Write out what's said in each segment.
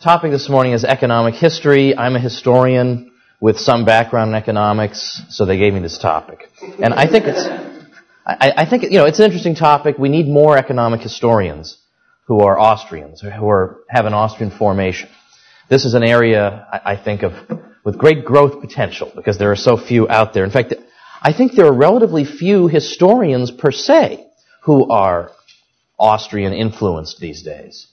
Topic this morning is economic history. I'm a historian with some background in economics, so they gave me this topic. And I think it's an interesting topic. We need more economic historians who are Austrians, have an Austrian formation. This is an area, I think, with great growth potential because there are so few out there. In fact, I think there are relatively few historians per se who are Austrian influenced these days.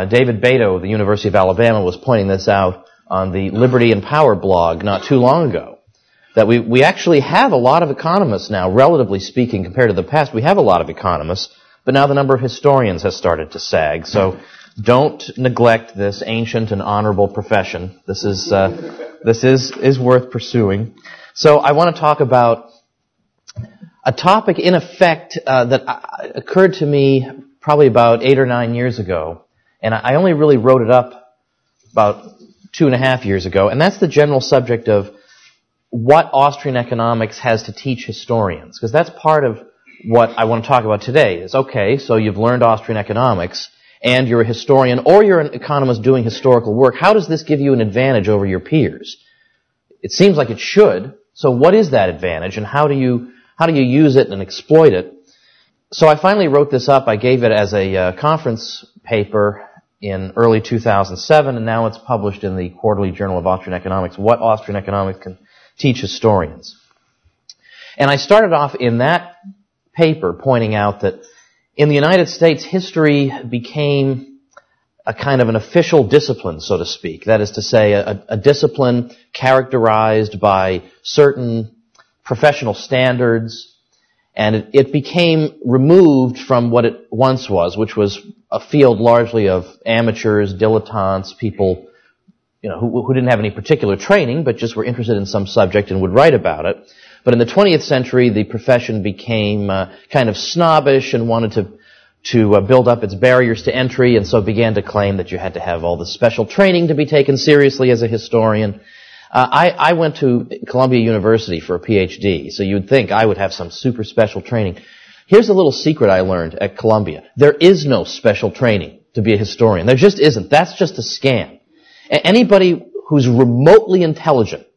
David Beto of the University of Alabama was pointing this out on the Liberty and Power blog not too long ago, that we actually have a lot of economists now, relatively speaking, compared to the past. We have a lot of economists, but now the number of historians has started to sag. So don't neglect this ancient and honorable profession. This is worth pursuing. So I want to talk about a topic, in effect, that occurred to me probably about 8 or 9 years ago. And I only really wrote it up about 2.5 years ago, and that's the general subject of what Austrian economics has to teach historians, because that's part of what I want to talk about today. Is, okay, so you've learned Austrian economics, and you're a historian, or you're an economist doing historical work. How does this give you an advantage over your peers? It seems like it should. So what is that advantage, and how do you use it and exploit it? So I finally wrote this up. I gave it as a conference paper in early 2007, and now it's published in the Quarterly Journal of Austrian Economics, What Austrian Economics Can Teach Historians. And I started off in that paper pointing out that in the United States, history became a kind of an official discipline, so to speak. That is to say, a discipline characterized by certain professional standards, and it became removed from what it once was, which was a field largely of amateurs, dilettantes, people, who didn't have any particular training, but just were interested in some subject and would write about it. But in the 20th century, the profession became kind of snobbish and wanted to build up its barriers to entry, and so began to claim that you had to have all this special training to be taken seriously as a historian. I went to Columbia University for a PhD, so you'd think I would have some super special training. Here's a little secret I learned at Columbia. There is no special training to be a historian. There just isn't. That's just a scam. Anybody who's remotely intelligent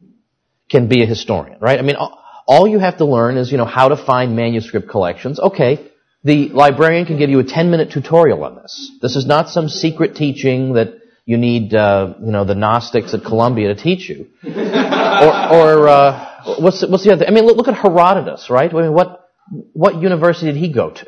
can be a historian, right? I mean, all you have to learn is, how to find manuscript collections. Okay, the librarian can give you a 10-minute tutorial on this. This is not some secret teaching that you need, the Gnostics at Columbia to teach you. What's the other? I mean, look at Herodotus, right? I mean, what university did he go to?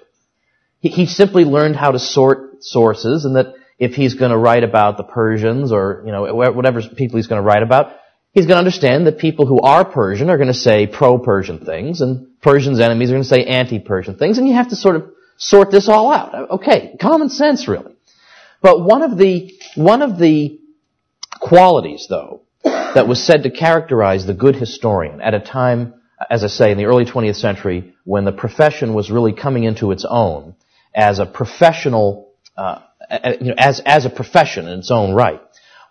He simply learned how to sort sources, and that if he's going to write about the Persians or, whatever people he's going to write about, he's going to understand that people who are Persian are going to say pro-Persian things, and Persian's enemies are going to say anti-Persian things, and you have to sort of sort this all out. Okay, common sense, really. But one of the qualities, though, that was said to characterize the good historian at a time, as I say, in the early 20th century, when the profession was really coming into its own as a professional, as a profession in its own right,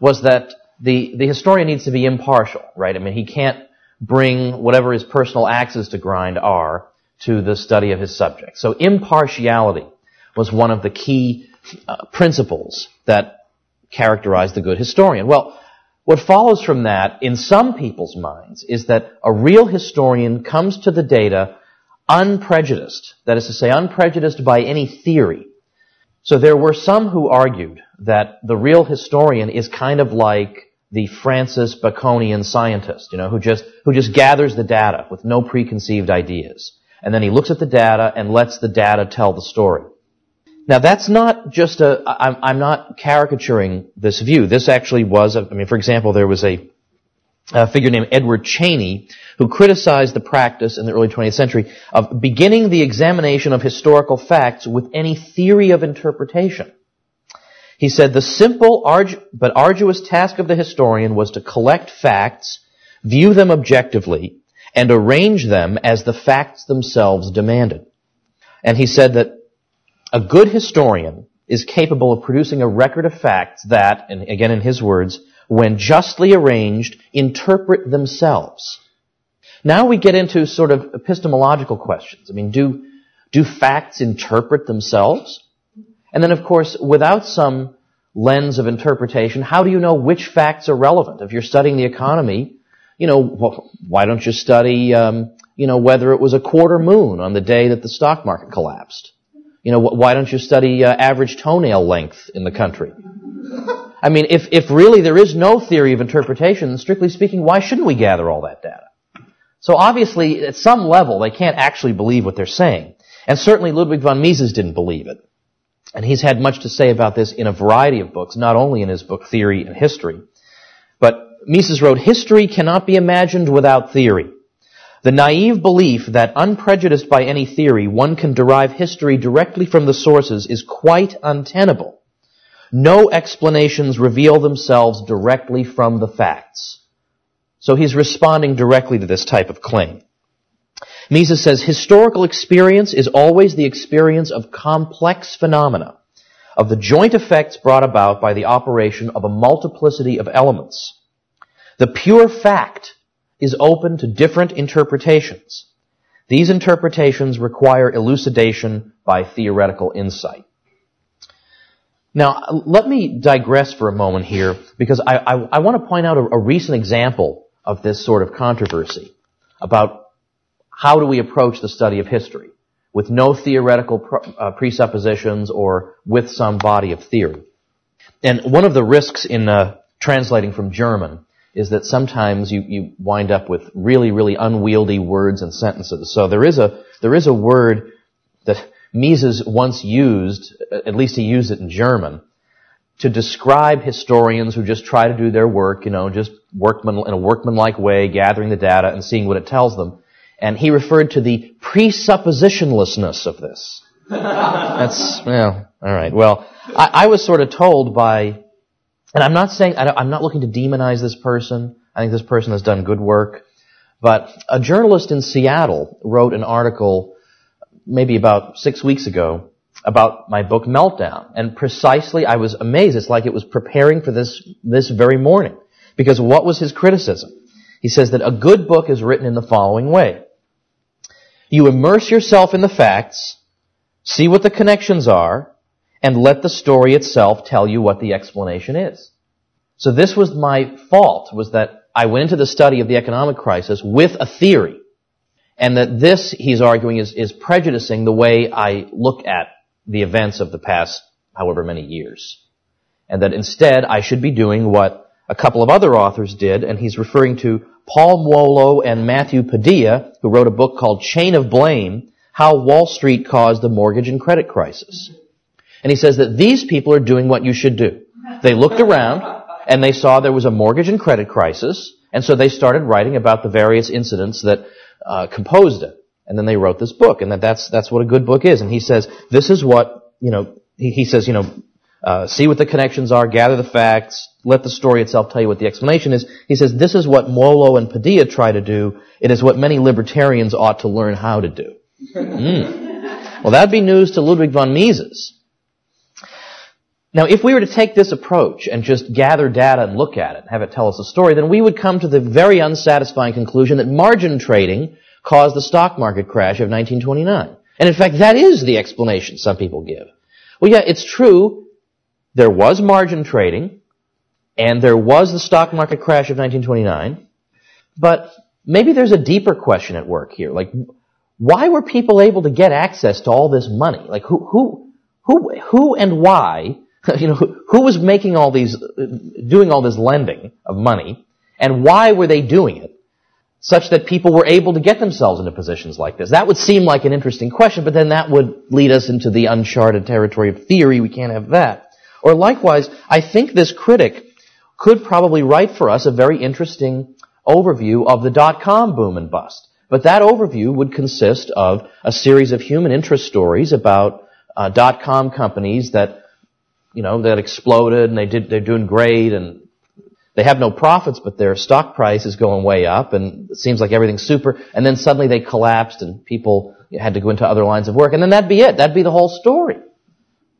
was that the historian needs to be impartial, right? I mean, he can't bring whatever his personal axes to grind are to the study of his subject. So impartiality was one of the key principles that characterize the good historian. Well, what follows from that, in some people's minds, is that a real historian comes to the data unprejudiced. That is to say, unprejudiced by any theory. So there were some who argued that the real historian is kind of like the Francis Baconian scientist, who just gathers the data with no preconceived ideas. And then he looks at the data and lets the data tell the story. Now, that's not just I'm not caricaturing this view. This actually was, for example, there was a figure named Edward Cheney who criticized the practice in the early 20th century of beginning the examination of historical facts with any theory of interpretation. He said the simple but arduous task of the historian was to collect facts, view them objectively, and arrange them as the facts themselves demanded. And he said that a good historian is capable of producing a record of facts that, and again in his words, when justly arranged, interpret themselves. Now we get into sort of epistemological questions. I mean, do facts interpret themselves? And then, of course, without some lens of interpretation, how do you know which facts are relevant? If you're studying the economy, well, why don't you study, whether it was a quarter moon on the day that the stock market collapsed? Why don't you study average toenail length in the country? I mean, if really there is no theory of interpretation, strictly speaking, why shouldn't we gather all that data? So obviously, at some level, they can't actually believe what they're saying. And certainly Ludwig von Mises didn't believe it. And he's had much to say about this in a variety of books, not only in his book Theory and History. But Mises wrote, "History cannot be imagined without theory. The naive belief that, unprejudiced by any theory, one can derive history directly from the sources is quite untenable. No explanations reveal themselves directly from the facts." So he's responding directly to this type of claim. Mises says, historical experience is always the experience of complex phenomena, of the joint effects brought about by the operation of a multiplicity of elements. The pure fact is open to different interpretations. These interpretations require elucidation by theoretical insight. Now, let me digress for a moment here, because I want to point out a recent example of this sort of controversy about how do we approach the study of history with no theoretical presuppositions or with some body of theory. And one of the risks in translating from German is that sometimes you wind up with really, really unwieldy words and sentences. So there is a word that Mises once used, at least he used it in German, to describe historians who just try to do their work, just in a workmanlike way, gathering the data and seeing what it tells them. And he referred to the presuppositionlessness of this. All right. Well, I was sort of told by, and I'm not looking to demonize this person. I think this person has done good work. But a journalist in Seattle wrote an article maybe about 6 weeks ago about my book Meltdown. And precisely, I was amazed. It's like it was preparing for this very morning. Because what was his criticism? He says that a good book is written in the following way. You immerse yourself in the facts, see what the connections are, and let the story itself tell you what the explanation is. So this was my fault, was that I went into the study of the economic crisis with a theory. And that this, he's arguing, is prejudicing the way I look at the events of the past however many years. And that instead I should be doing what a couple of other authors did, and he's referring to Paul Muolo and Matthew Padilla, who wrote a book called Chain of Blame, How Wall Street Caused the Mortgage and Credit Crisis. And he says that these people are doing what you should do. They looked around, and they saw there was a mortgage and credit crisis, and so they started writing about the various incidents that composed it. And then they wrote this book, and that's what a good book is. And he says, this is what, he says, see what the connections are, gather the facts, let the story itself tell you what the explanation is. He says, this is what Muolo and Padilla try to do. It is what many libertarians ought to learn how to do. Well, that'd be news to Ludwig von Mises. Now, if we were to take this approach and just gather data and look at it, have it tell us a story, then we would come to the very unsatisfying conclusion that margin trading caused the stock market crash of 1929. And in fact, that is the explanation some people give. Well, yeah, it's true. There was margin trading, and there was the stock market crash of 1929, but maybe there's a deeper question at work here. Like, why were people able to get access to all this money? Like, who and why, who was making doing all this lending of money, and why were they doing it such that people were able to get themselves into positions like this? That would seem like an interesting question, but then that would lead us into the uncharted territory of theory. We can't have that. Or likewise, I think this critic could probably write for us a very interesting overview of the dot-com boom and bust. But that overview would consist of a series of human interest stories about dot-com companies that exploded and they're doing great and they have no profits, but their stock price is going way up and it seems like everything's super. And then suddenly they collapsed and people had to go into other lines of work. And then that'd be it. That'd be the whole story.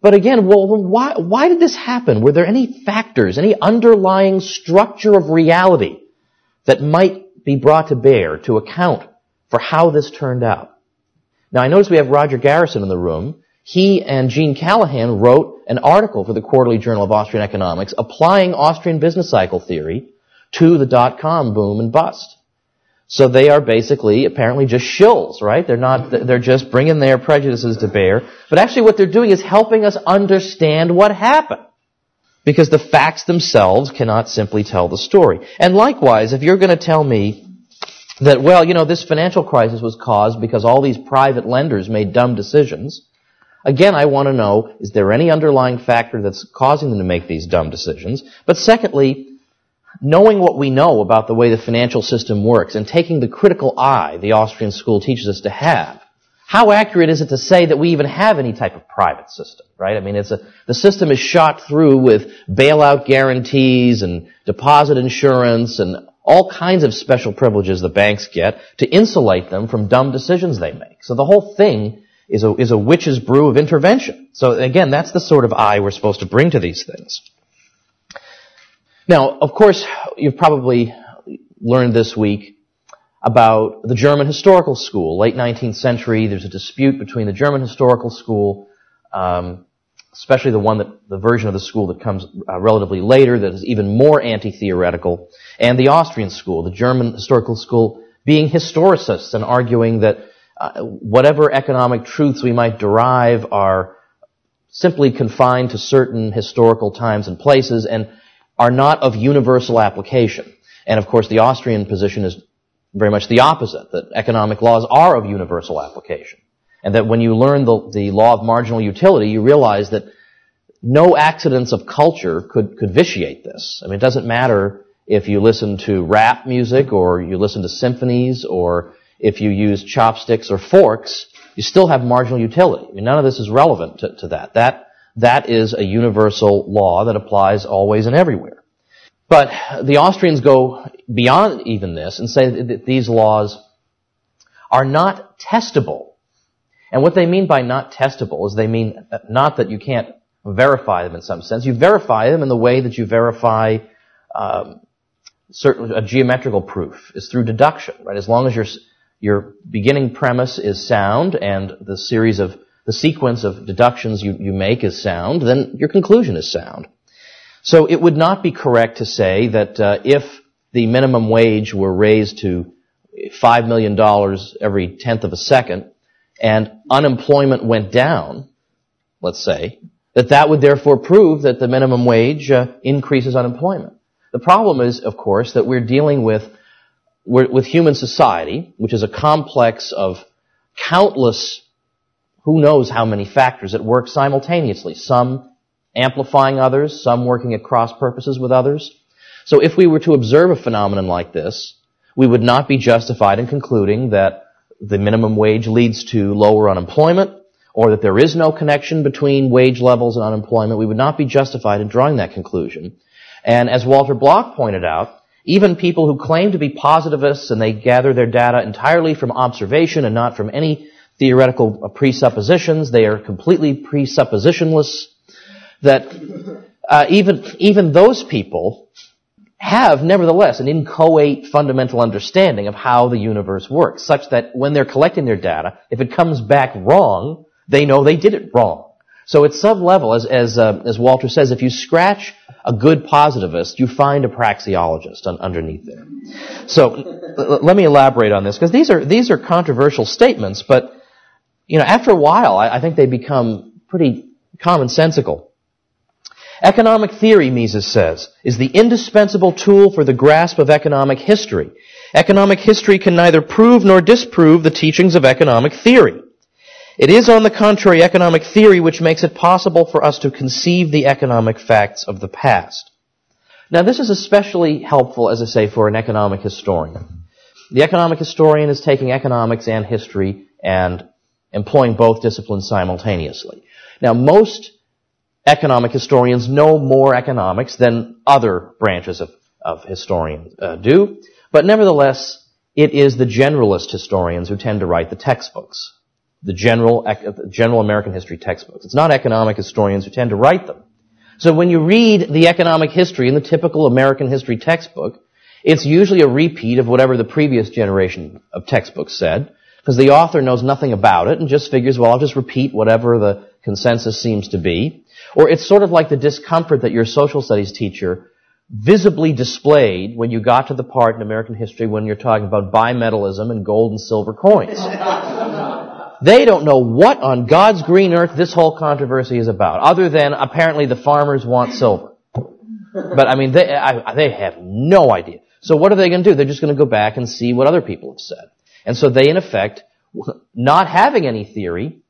But again, why did this happen? Were there any factors, any underlying structure of reality that might be brought to bear to account for how this turned out? Now, I notice we have Roger Garrison in the room. he and Gene Callahan wrote an article for the Quarterly Journal of Austrian Economics applying Austrian business cycle theory to the dot-com boom and bust. So they are basically, apparently, just shills, right? They're just bringing their prejudices to bear. But actually what they're doing is helping us understand what happened. Because the facts themselves cannot simply tell the story. And likewise, if you're going to tell me that, well, this financial crisis was caused because all these private lenders made dumb decisions, again, I want to know, is there any underlying factor that's causing them to make these dumb decisions? But secondly, knowing what we know about the way the financial system works and taking the critical eye the Austrian school teaches us to have, how accurate is it to say that we even have any type of private system, right? I mean, the system is shot through with bailout guarantees and deposit insurance and all kinds of special privileges the banks get to insulate them from dumb decisions they make. So the whole thing is a witch's brew of intervention. So again, that's the sort of eye we're supposed to bring to these things. Now, of course, you've probably learned this week about the German historical school. Late 19th century, there's a dispute between the German historical school, especially the version of the school that comes relatively later, that is even more anti-theoretical, and the Austrian school, the German historical school being historicists and arguing that whatever economic truths we might derive are simply confined to certain historical times and places and are not of universal application. And of course, the Austrian position is very much the opposite, that economic laws are of universal application. And that when you learn the law of marginal utility, you realize that no accidents of culture could vitiate this. I mean, it doesn't matter if you listen to rap music or you listen to symphonies or if you use chopsticks or forks, you still have marginal utility. I mean, none of this is relevant to that. That is a universal law that applies always and everywhere. But the Austrians go beyond even this and say that these laws are not testable. And what they mean by not testable is they mean not that you can't verify them in some sense. You verify them in the way that you verify a geometrical proof is through deduction, right? As long as your beginning premise is sound and the sequence of deductions you make is sound, then your conclusion is sound. So it would not be correct to say that if the minimum wage were raised to $5 million every tenth of a second and unemployment went down, let's say, that would therefore prove that the minimum wage increases unemployment. The problem is, of course, that we're dealing with human society, which is a complex of countless, who knows how many factors at work simultaneously, some amplifying others, some working at cross purposes with others. So if we were to observe a phenomenon like this, we would not be justified in concluding that the minimum wage leads to lower unemployment, or that there is no connection between wage levels and unemployment. We would not be justified in drawing that conclusion. And as Walter Block pointed out, even people who claim to be positivists and they gather their data entirely from observation and not from any theoretical presuppositions, they are completely presuppositionless, that even those people have, nevertheless, an inchoate fundamental understanding of how the universe works, such that when they're collecting their data, if it comes back wrong, they know they did it wrong. So at some level, as Walter says, if you scratch a good positivist, you find a praxeologist underneath there. So let me elaborate on this, because these are controversial statements, but after a while, I think they become pretty commonsensical. Economic theory, Mises says, is the indispensable tool for the grasp of economic history. Economic history can neither prove nor disprove the teachings of economic theory. It is, on the contrary, economic theory which makes it possible for us to conceive the economic facts of the past. Now, this is especially helpful, as I say, for an economic historian. The economic historian is taking economics and history and employing both disciplines simultaneously. Now, most economic historians know more economics than other branches of historians do, but nevertheless, it is the generalist historians who tend to write the textbooks, the general American history textbooks. It's not economic historians who tend to write them. So when you read the economic history in the typical American history textbook, it's usually a repeat of whatever the previous generation of textbooks said, because the author knows nothing about it and just figures, well, I'll just repeat whatever the consensus seems to be, or it's sort of like the discomfort that your social studies teacher visibly displayed when you got to the part in American history when you're talking about bimetallism and gold and silver coins. They don't know what on God's green earth this whole controversy is about, other than apparently the farmers want silver. But, I mean, they have no idea. So what are they going to do? They're just going to go back and see what other people have said. And so they, in effect, not having any theory,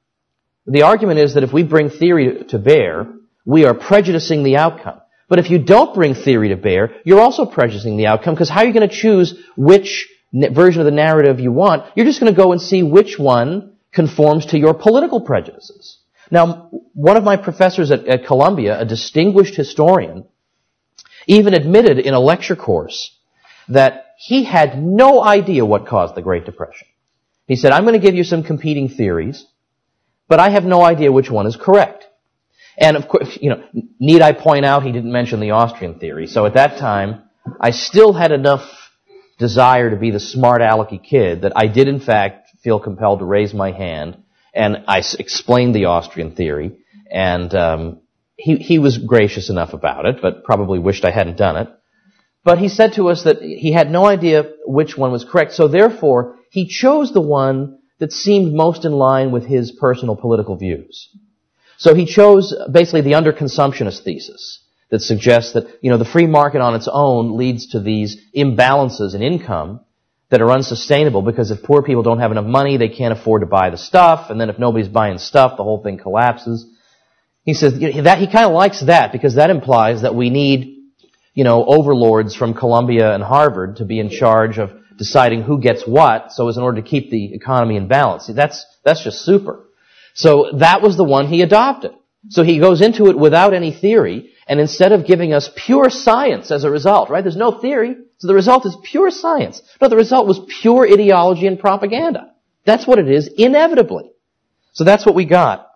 the argument is that if we bring theory to bear, we are prejudicing the outcome. But if you don't bring theory to bear, you're also prejudicing the outcome, because how are you going to choose which version of the narrative you want? You're just going to go and see which one conforms to your political prejudices. Now, one of my professors at Columbia, a distinguished historian, even admitted in a lecture course that he had no idea what caused the Great Depression. He said, I'm going to give you some competing theories, but I have no idea which one is correct. And of course, need I point out he didn't mention the Austrian theory. So at that time, I still had enough desire to be the smart alecky kid that I did in fact feel compelled to raise my hand, and I explained the Austrian theory, and he was gracious enough about it, but probably wished I hadn't done it. But he said to us that he had no idea which one was correct, so therefore he chose the one that seemed most in line with his personal political views. So he chose basically the underconsumptionist thesis that suggests that, the free market on its own leads to these imbalances in income that are unsustainable, because if poor people don't have enough money, they can't afford to buy the stuff, and then if nobody's buying stuff, the whole thing collapses. He says that he kind of likes that, because that implies that we need, overlords from Columbia and Harvard to be in charge of deciding who gets what, so as in order to keep the economy in balance. See, that's just super. So that was the one he adopted. So he goes into it without any theory, and instead of giving us pure science as a result, right? There's no theory, so the result is pure science. No, the result was pure ideology and propaganda. That's what it is, inevitably. So that's what we got.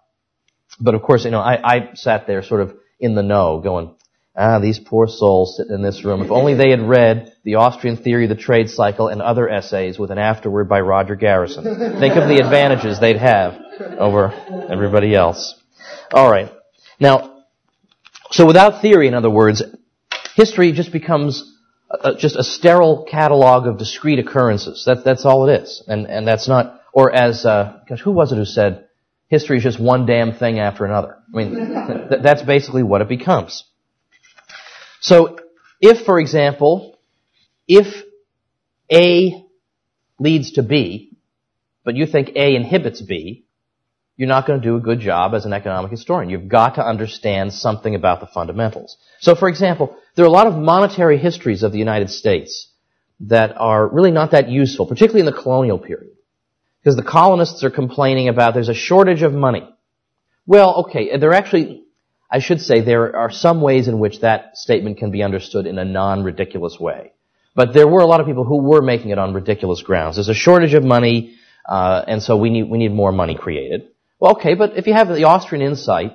But of course, I sat there sort of in the know, going, these poor souls sitting in this room. If only they had read The Austrian Theory of the Trade Cycle and other essays with an afterword by Roger Garrison. Think of the advantages they'd have over everybody else. All right. Now, so without theory, in other words, history just becomes just a sterile catalog of discrete occurrences. That's all it is. And that's not, or as, who was it who said, history is just one damn thing after another. I mean, that's basically what it becomes. So, if, for example, if A leads to B, but you think A inhibits B, you're not going to do a good job as an economic historian. You've got to understand something about the fundamentals. So, for example, there are a lot of monetary histories of the United States that are really not that useful, particularly in the colonial period, because the colonists are complaining about there's a shortage of money. Well, okay, I should say there are some ways in which that statement can be understood in a non-ridiculous way. But there were a lot of people who were making it on ridiculous grounds. There's a shortage of money, and so we need more money created. Well, okay, but if you have the Austrian insight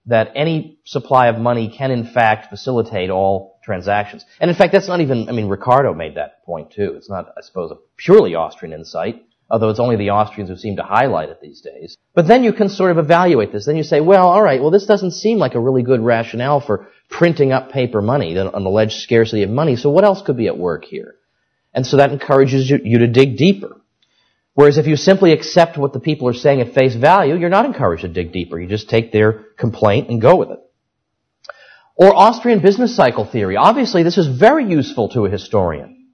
that any supply of money can in fact facilitate all transactions, and in fact that's not even, Ricardo made that point too. It's not, I suppose, a purely Austrian insight, although it's only the Austrians who seem to highlight it these days. But then you can sort of evaluate this. Then you say, well, all right, this doesn't seem like a really good rationale for printing up paper money, an alleged scarcity of money, so what else could be at work here? And so that encourages you to dig deeper. Whereas if you simply accept what the people are saying at face value, you're not encouraged to dig deeper. You just take their complaint and go with it. Or Austrian business cycle theory. Obviously, this is very useful to a historian.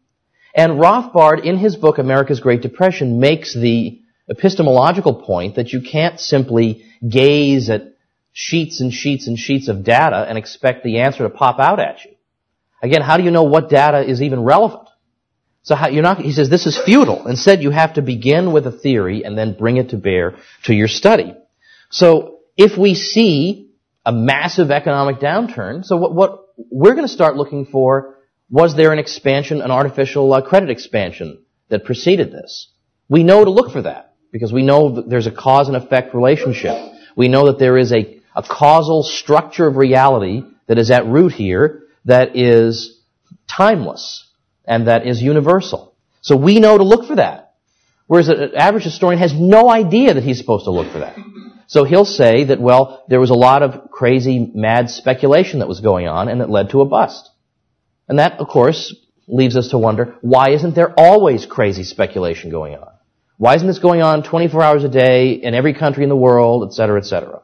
And Rothbard, in his book America's Great Depression, makes the epistemological point that you can't simply gaze at sheets and sheets and sheets of data and expect the answer to pop out at you. Again, how do you know what data is even relevant? So he says this is futile. Instead, you have to begin with a theory and then bring it to bear to your study. So if we see a massive economic downturn, so what we're going to start looking for, was there an expansion, an artificial credit expansion that preceded this? We know to look for that because we know that there's a cause and effect relationship. We know that there is a causal structure of reality that is at root here that is timeless and that is universal. So we know to look for that. Whereas an average historian has no idea that he's supposed to look for that. So he'll say that, well, there was a lot of crazy, mad speculation that was going on, and it led to a bust. And that, of course, leaves us to wonder, why isn't there always crazy speculation going on? Why isn't this going on 24 hours a day in every country in the world, et cetera, et cetera?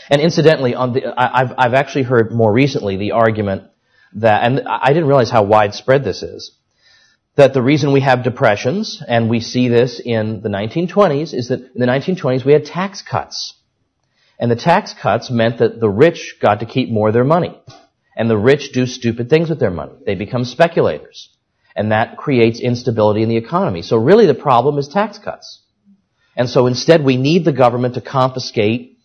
And incidentally, I've actually heard more recently the argument that, and I didn't realize how widespread this is, that the reason we have depressions, and we see this in the 1920s, is that in the 1920s we had tax cuts. And the tax cuts meant that the rich got to keep more of their money. And the rich do stupid things with their money. They become speculators. And that creates instability in the economy. So really the problem is tax cuts. And so instead we need the government to confiscate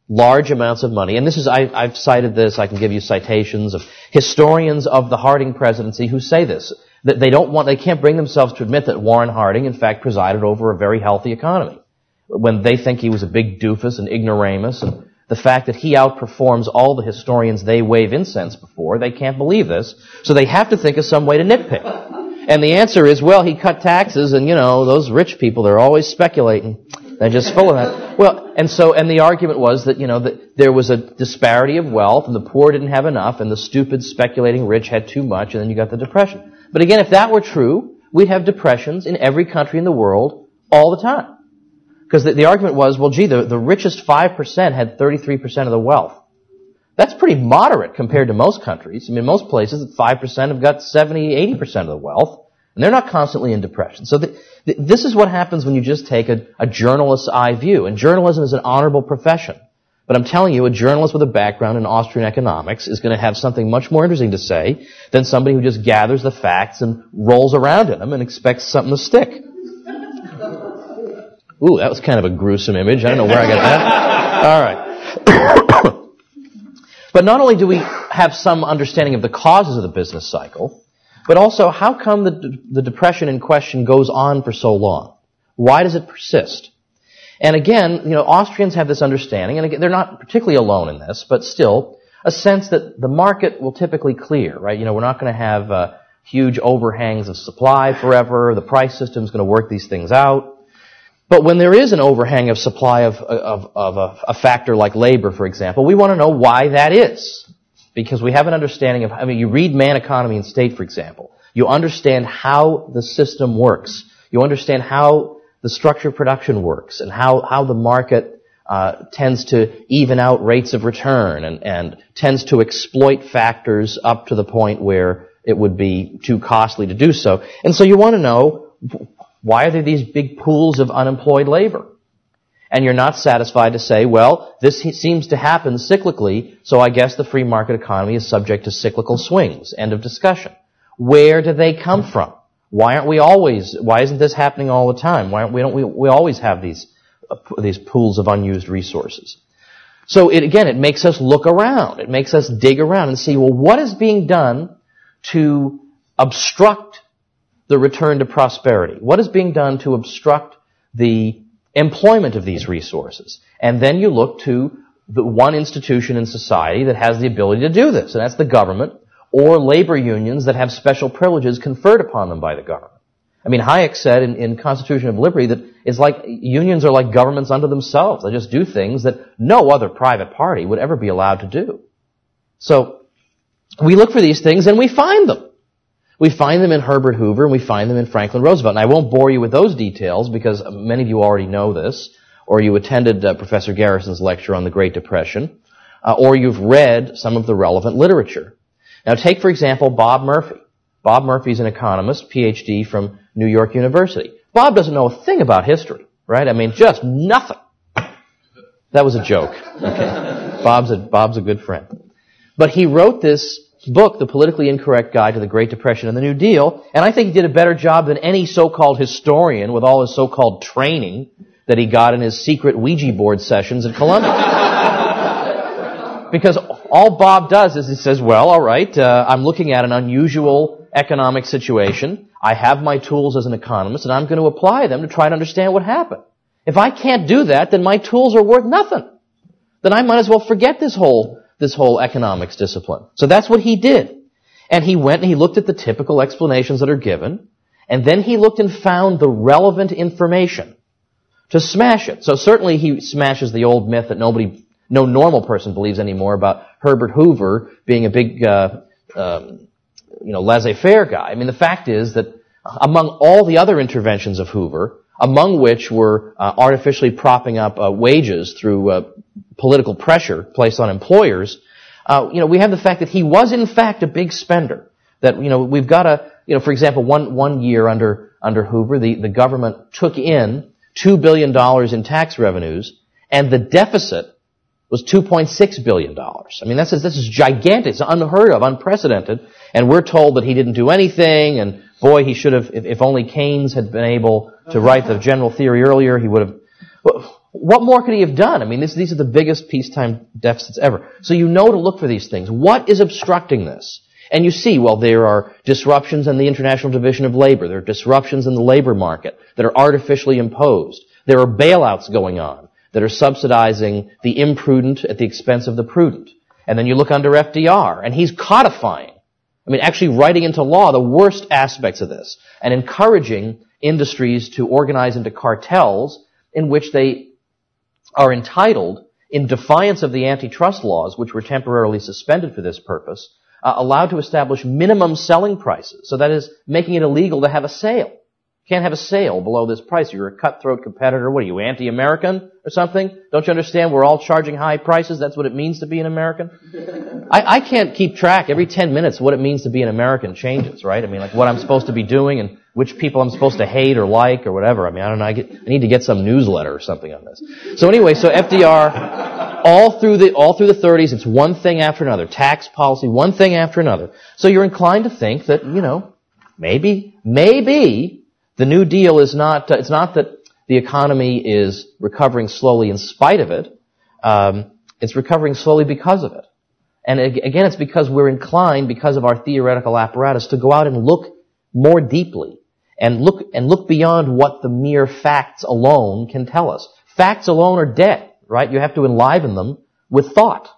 large amounts of money. And this is, I've cited this, I can give you citations of historians of the Harding presidency who say this. That they can't bring themselves to admit that Warren Harding, in fact, presided over a very healthy economy. When they think he was a big doofus and ignoramus, and the fact that he outperforms all the historians they wave incense before, they can't believe this. So they have to think of some way to nitpick. And the answer is, well, he cut taxes, and those rich people, they're always speculating. They're just full of that. Well, and the argument was that, that there was a disparity of wealth, and the poor didn't have enough, and the stupid speculating rich had too much, and then you got the Depression. But again, if that were true, we'd have depressions in every country in the world all the time. Because the argument was, well, gee, the richest 5% had 33% of the wealth. That's pretty moderate compared to most countries. I mean, most places, 5% have got 70, 80% of the wealth, and they're not constantly in depression. So this is what happens when you just take a journalist's eye view. And journalism is an honorable profession. But I'm telling you, a journalist with a background in Austrian economics is going to have something much more interesting to say than somebody who just gathers the facts and rolls around in them and expects something to stick. Ooh, that was kind of a gruesome image. I don't know where I got that. All right. But not only do we have some understanding of the causes of the business cycle, but also how come the depression in question goes on for so long? Why does it persist? And again, Austrians have this understanding, and again, they're not particularly alone in this, but still, a sense that the market will typically clear, right? We're not going to have huge overhangs of supply forever. The price system is going to work these things out. But when there is an overhang of supply of a factor like labor, for example, we want to know why that is. Because we have an understanding of, you read Man, Economy, and State, for example. You understand how the system works. You understand how the structure of production works and how the market tends to even out rates of return and tends to exploit factors up to the point where it would be too costly to do so. And so you want to know, why are there these big pools of unemployed labor? And you're not satisfied to say, well, this seems to happen cyclically, so I guess the free market economy is subject to cyclical swings. End of discussion. Where do they come from? Why isn't this happening all the time? Why don't we always have these pools of unused resources? So it makes us look around. It makes us dig around and see, well, what is being done to obstruct the return to prosperity? What is being done to obstruct the employment of these resources? And then you look to the one institution in society that has the ability to do this, and that's the government, or labor unions that have special privileges conferred upon them by the government. Hayek said in Constitution of Liberty that it's like unions are like governments unto themselves. They just do things that no other private party would ever be allowed to do. So we look for these things and we find them. We find them in Herbert Hoover and we find them in Franklin Roosevelt. And I won't bore you with those details because many of you already know this, or you attended Professor Garrison's lecture on the Great Depression, or you've read some of the relevant literature. Now take, for example, Bob Murphy. Bob Murphy's an economist, PhD from New York University. Bob doesn't know a thing about history, right? Just nothing. That was a joke. Okay. Bob's a good friend. But he wrote this book, The Politically Incorrect Guide to the Great Depression and the New Deal, and I think he did a better job than any so-called historian with all his so-called training that he got in his secret Ouija board sessions at Columbia. Because all Bob does is he says, well, all right, I'm looking at an unusual economic situation. I have my tools as an economist, and I'm going to apply them to try to understand what happened. If I can't do that, then my tools are worth nothing. Then I might as well forget this whole economics discipline. So that's what he did. And he went and he looked at the typical explanations that are given, and then he looked and found the relevant information to smash it. So certainly he smashes the old myth that no normal person believes anymore about Herbert Hoover being a big, laissez-faire guy. I mean, the fact is that among all the other interventions of Hoover, among which were artificially propping up wages through political pressure placed on employers, we have the fact that he was in fact a big spender. That we've got for example, one year under Hoover, the government took in $2 billion in tax revenues, and the deficit was $2.6 billion. I mean, this is gigantic. It's unheard of, unprecedented. And we're told that he didn't do anything, and boy, he should have, if only Keynes had been able to write the general theory earlier, he would have. What more could he have done? I mean, these are the biggest peacetime deficits ever. So to look for these things. What is obstructing this? And you see, well, there are disruptions in the International Division of Labor. There are disruptions in the labor market that are artificially imposed. There are bailouts going on that are subsidizing the imprudent at the expense of the prudent. And then you look under FDR, and he's codifying, actually writing into law the worst aspects of this, and encouraging industries to organize into cartels in which they are entitled, in defiance of the antitrust laws, which were temporarily suspended for this purpose, allowed to establish minimum selling prices. So that is making it illegal to have a sale. You can't have a sale below this price. You're a cutthroat competitor. What are you, anti-American or something? Don't you understand we're all charging high prices? That's what it means to be an American? I can't keep track every 10 minutes what it means to be an American changes, right? What I'm supposed to be doing and which people I'm supposed to hate or like or whatever. I don't know. I need to get some newsletter or something on this. So anyway, FDR, all through the 30s, it's one thing after another. Tax policy, one thing after another. So you're inclined to think that, maybe the New Deal is not, it's not that the economy is recovering slowly in spite of it. It's recovering slowly because of it. And again, it's because we're inclined, because of our theoretical apparatus, to go out and look more deeply and look beyond what the mere facts alone can tell us. Facts alone are dead, right? You have to enliven them with thought.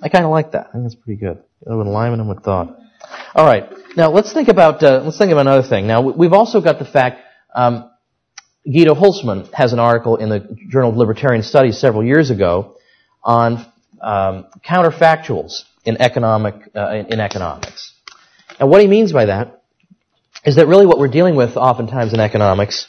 I kind of like that. I think that's pretty good. Enliven them with thought. All right. Now let's think about another thing. Now we've also got the fact. Guido Hulsmann has an article in the Journal of Libertarian Studies several years ago on counterfactuals in economics. And what he means by that is that really what we're dealing with oftentimes in economics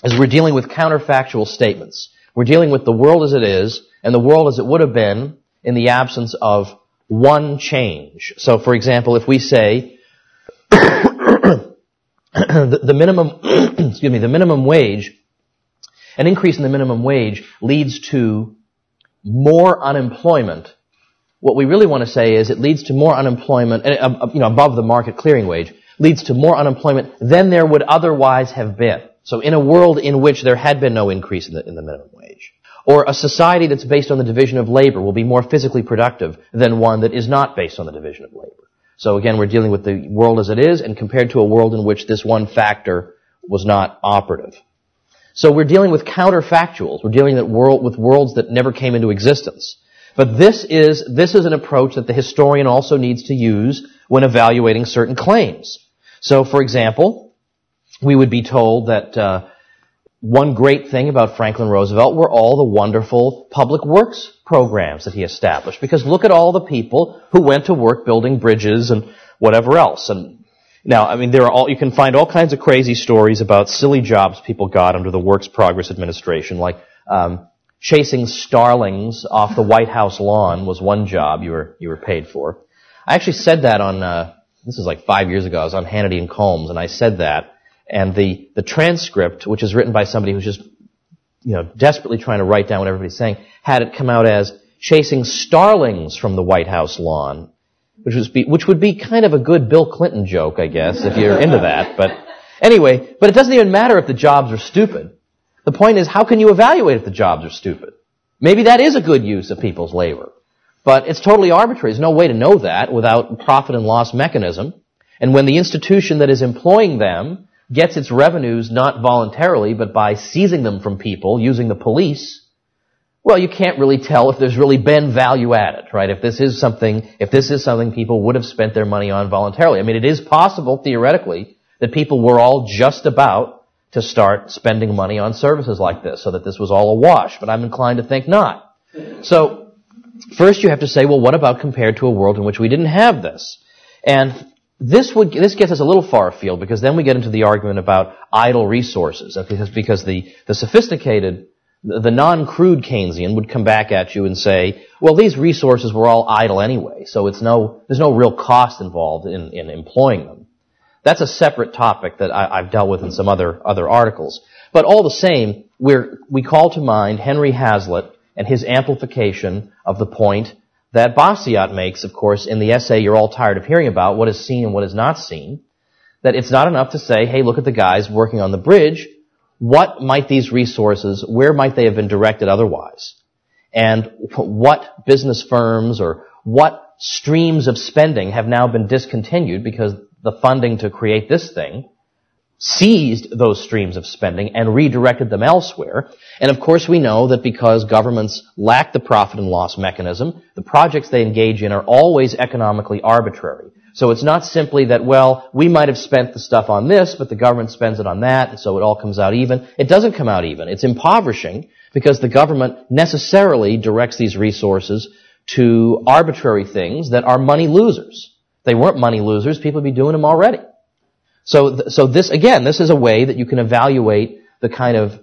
is we're dealing with counterfactual statements. We're dealing with the world as it is and the world as it would have been in the absence of one change. So, for example, if we say the minimum wage, an increase in the minimum wage leads to more unemployment. What we really want to say is it leads to more unemployment, above the market clearing wage, leads to more unemployment than there would otherwise have been. So in a world in which there had been no increase in the minimum wage, or a society that's based on the division of labor will be more physically productive than one that is not based on the division of labor. So again, we're dealing with the world as it is, and compared to a world in which this one factor was not operative. So we're dealing with counterfactuals. We're dealing with worlds that never came into existence. But this is an approach that the historian also needs to use when evaluating certain claims. So, for example, we would be told that one great thing about Franklin Roosevelt were all the wonderful public works programs that he established. Because look at all the people who went to work building bridges and whatever else. And now, you can find all kinds of crazy stories about silly jobs people got under the Works Progress Administration, like chasing starlings off the White House lawn was one job you were paid for. I actually said that on this is like 5 years ago. I was on Hannity and Combs, and I said that. And the transcript, which is written by somebody who's just desperately trying to write down what everybody's saying, had it come out as chasing starlings from the White House lawn, which would be kind of a good Bill Clinton joke, I guess, if you're into that. But anyway, it doesn't even matter if the jobs are stupid. The point is, how can you evaluate if the jobs are stupid? Maybe that is a good use of people's labor. But it's totally arbitrary. There's no way to know that without profit and loss mechanism. And when the institution that is employing them gets its revenues not voluntarily, but by seizing them from people using the police, well, you can't really tell if there's really been value added, right? If this is something people would have spent their money on voluntarily. It is possible, theoretically, that people were all just about to start spending money on services like this, so that this was all a wash, but I'm inclined to think not. So, first you have to say, well, what about compared to a world in which we didn't have this? And this gets us a little far afield, because then we get into the argument about idle resources, because the sophisticated, the non-crude Keynesian would come back at you and say, well, these resources were all idle anyway, so there's no real cost involved in employing them. That's a separate topic that I've dealt with in some other articles. But all the same, we call to mind Henry Hazlitt and his amplification of the point that Bastiat makes, of course, in the essay you're all tired of hearing about, what is seen and what is not seen, that it's not enough to say, hey, look at the guys working on the bridge. What might these resources, where might they have been directed otherwise? And what business firms or what streams of spending have now been discontinued because the funding to create this thing seized those streams of spending and redirected them elsewhere. And of course we know that because governments lack the profit and loss mechanism, the projects they engage in are always economically arbitrary. So it's not simply that, well, we might have spent the stuff on this, but the government spends it on that, and so it all comes out even. It doesn't come out even. It's impoverishing because the government necessarily directs these resources to arbitrary things that are money losers. If they weren't money losers, people would be doing them already. So this, again, this is a way that you can evaluate the kind of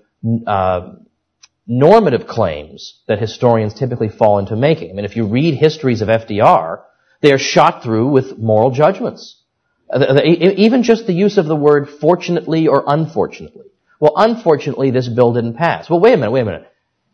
normative claims that historians typically fall into making. I mean, if you read histories of FDR, they are shot through with moral judgments. Even just the use of the word fortunately or unfortunately. Well, unfortunately, this bill didn't pass. Well, wait a minute.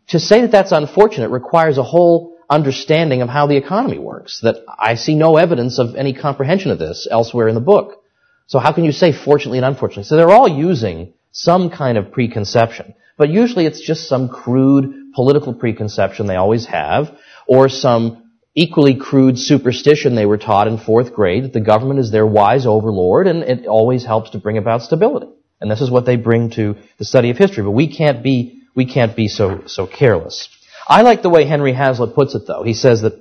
To say that that's unfortunate requires a whole understanding of how the economy works, that I see no evidence of any comprehension of this elsewhere in the book. So how can you say fortunately and unfortunately? So they're all using some kind of preconception, but usually it's just some crude political preconception they always have, or some equally crude superstition they were taught in 4th grade that the government is their wise overlord and it always helps to bring about stability. And this is what they bring to the study of history, but we can't be so careless. I like the way Henry Hazlitt puts it, though. He says that,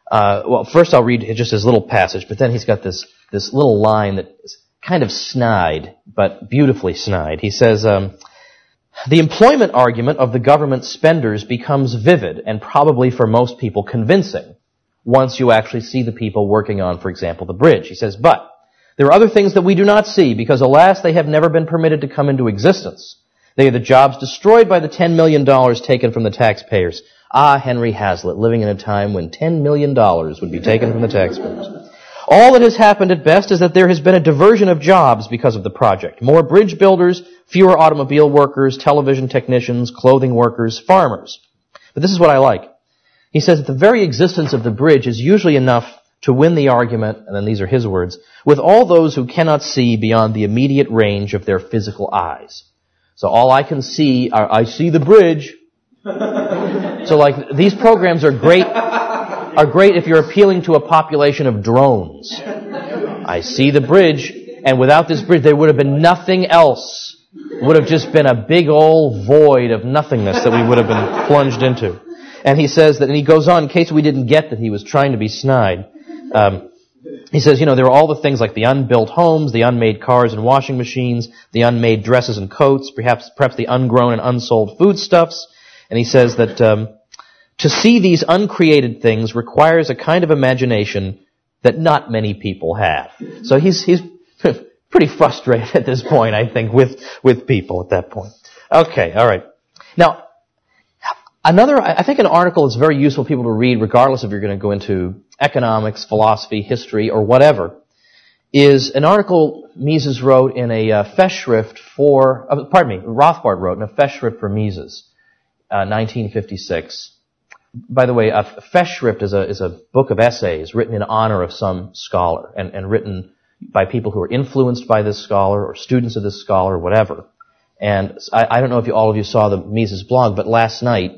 well, first I'll read just his little passage, but then he's got this little line that is kind of snide, but beautifully snide. He says, the employment argument of the government spenders becomes vivid and probably for most people convincing once you actually see the people working on, for example, the bridge. He says, but there are other things that we do not see because, alas, they have never been permitted to come into existence. They are the jobs destroyed by the $10 million taken from the taxpayers. Ah, Henry Hazlitt, living in a time when $10 million would be taken from the taxpayers. All that has happened at best is that there has been a diversion of jobs because of the project. More bridge builders, fewer automobile workers, television technicians, clothing workers, farmers. But this is what I like. He says that the very existence of the bridge is usually enough to win the argument, and then these are his words, with all those who cannot see beyond the immediate range of their physical eyes. So all I can see I see the bridge. So like these programs are great if you're appealing to a population of drones. I see the bridge, and without this bridge there would have been nothing else. It would have just been a big old void of nothingness that we would have been plunged into. And he says that, and he goes on, in case we didn't get that he was trying to be snide, he says, there are all the things like the unbuilt homes, the unmade cars and washing machines, the unmade dresses and coats, perhaps the ungrown and unsold foodstuffs. And he says that to see these uncreated things requires a kind of imagination that not many people have. So he's pretty frustrated at this point, I think, with people at that point. Okay, all right. Now, I think an article that's very useful for people to read, regardless if you're going to go into economics, philosophy, history, or whatever, is an article Mises wrote in a Festschrift Rothbard wrote in a Festschrift for Mises, 1956. By the way, a Festschrift is a book of essays written in honor of some scholar and written by people who are influenced by this scholar or students of this scholar or whatever. And I don't know if all of you saw the Mises blog, but last night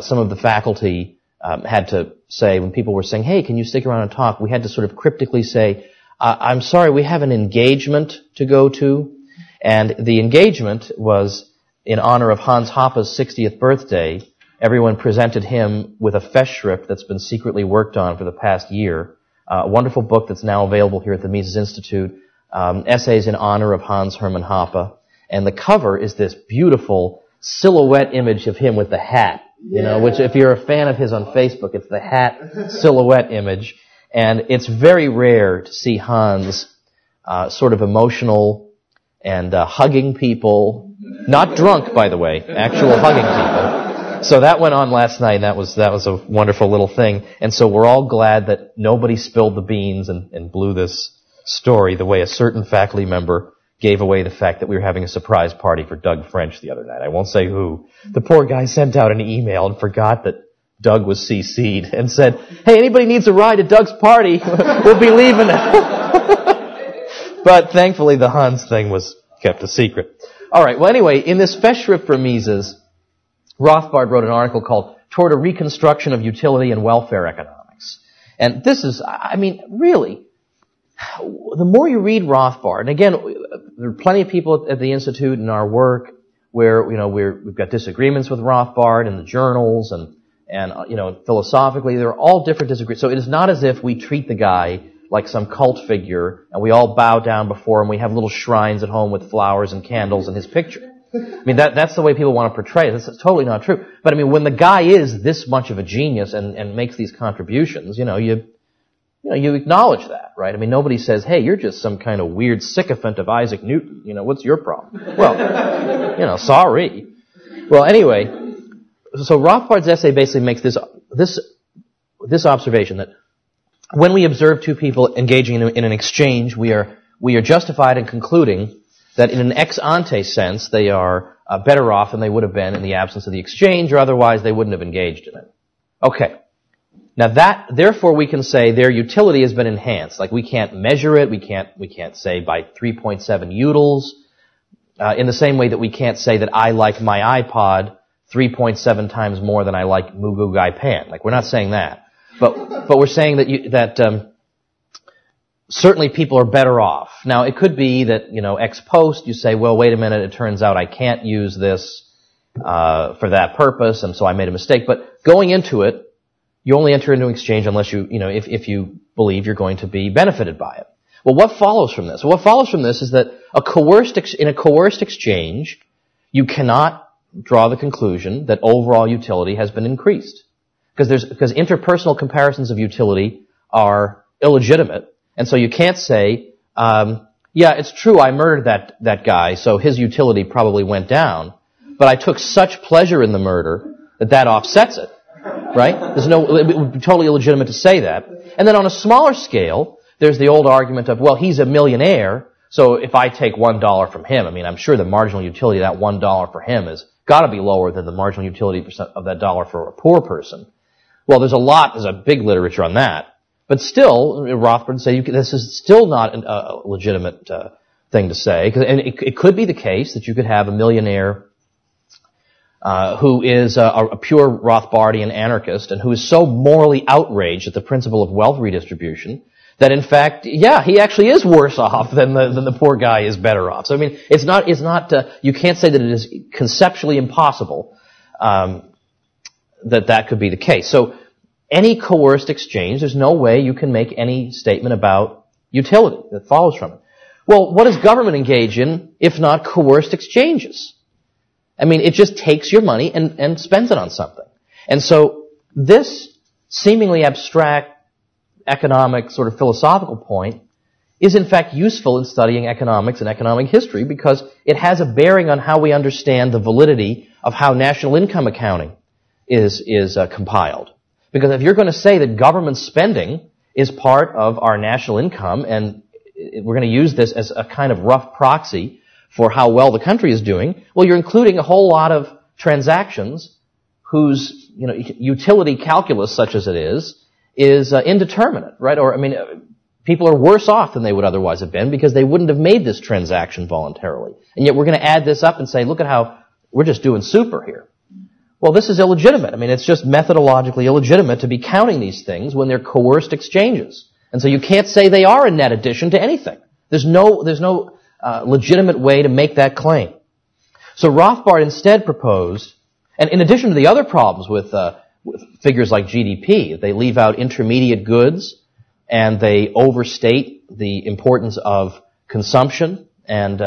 some of the faculty had to say, when people were saying, hey, can you stick around and talk, we had to sort of cryptically say, I'm sorry, we have an engagement to go to. And the engagement was in honor of Hans Hoppe's 60th birthday. Everyone presented him with a Festschrift that's been secretly worked on for the past year. A wonderful book that's now available here at the Mises Institute. Essays in honor of Hans Hermann Hoppe. And the cover is this beautiful silhouette image of him with the hat, which if you're a fan of his on Facebook, it's the hat silhouette image. And it's very rare to see Hans sort of emotional and hugging people. Not drunk, by the way, actual hugging people. So that went on last night, and that was a wonderful little thing. And so we're all glad that nobody spilled the beans and blew this story the way a certain faculty member gave away the fact that we were having a surprise party for Doug French the other night. I won't say who. The poor guy sent out an email and forgot that Doug was CC'd and said, "Hey, anybody needs a ride to Doug's party? We'll be leaving." But thankfully the Hans thing was kept a secret. All right, well anyway, in this Festschrift for Mises, Rothbard wrote an article called Toward a Reconstruction of Utility and Welfare Economics. And this is, really, the more you read Rothbard, and again, there are plenty of people at the Institute in our work where, we've got disagreements with Rothbard in the journals and philosophically, there are all different disagreements. So it is not as if we treat the guy like some cult figure and we all bow down before him. We have little shrines at home with flowers and candles and his picture. That's the way people want to portray it. That's totally not true. But when the guy is this much of a genius and makes these contributions, you acknowledge that, right? Nobody says, "Hey, you're just some kind of weird sycophant of Isaac Newton. What's your problem?" Well, sorry. Well, anyway, so Rothbard's essay basically makes this observation that when we observe two people engaging in an exchange, we are justified in concluding that in an ex ante sense, they are better off than they would have been in the absence of the exchange, or otherwise they wouldn't have engaged in it. Okay. Now therefore we can say their utility has been enhanced. Like we can't measure it, we can't say by 3.7 utils, in the same way that we can't say that I like my iPod 3.7 times more than I like Mugu Gai Pan. Like we're not saying that. But we're saying that certainly people are better off. Now, it could be that, ex post, you say, well, wait a minute, it turns out I can't use this for that purpose, and so I made a mistake. But going into it, you only enter into exchange unless if you believe you're going to be benefited by it. Well, what follows from this? Well, what follows from this is that in a coerced exchange, you cannot draw the conclusion that overall utility has been increased. Because interpersonal comparisons of utility are illegitimate. And so you can't say, yeah, it's true, I murdered that guy, so his utility probably went down, but I took such pleasure in the murder that offsets it, right? It would be totally illegitimate to say that. And then on a smaller scale, there's the old argument of, well, he's a millionaire, so if I take $1 from him, I'm sure the marginal utility of that $1 for him has got to be lower than the marginal utility of that dollar for a poor person. Well, there's a big literature on that. But still, Rothbard would say this is still not a legitimate thing to say. And it could be the case that you could have a millionaire who is a pure Rothbardian anarchist and who is so morally outraged at the principle of wealth redistribution that, in fact, yeah, he actually is worse off than the poor guy is better off. So, it's not you can't say that it is conceptually impossible that could be the case. So, any coerced exchange, there's no way you can make any statement about utility that follows from it. Well, what does government engage in if not coerced exchanges? It just takes your money and spends it on something. And so this seemingly abstract economic sort of philosophical point is in fact useful in studying economics and economic history because it has a bearing on how we understand the validity of how national income accounting is compiled. Because if you're going to say that government spending is part of our national income and we're going to use this as a kind of rough proxy for how well the country is doing, well, you're including a whole lot of transactions whose utility calculus, such as it is indeterminate, right? Or, people are worse off than they would otherwise have been because they wouldn't have made this transaction voluntarily. And yet we're going to add this up and say, look at how we're just doing super here. Well, this is illegitimate. It's just methodologically illegitimate to be counting these things when they're coerced exchanges. And so you can't say they are a net addition to anything. There's no legitimate way to make that claim. So Rothbard instead proposed, and in addition to the other problems with figures like GDP, they leave out intermediate goods and they overstate the importance of consumption and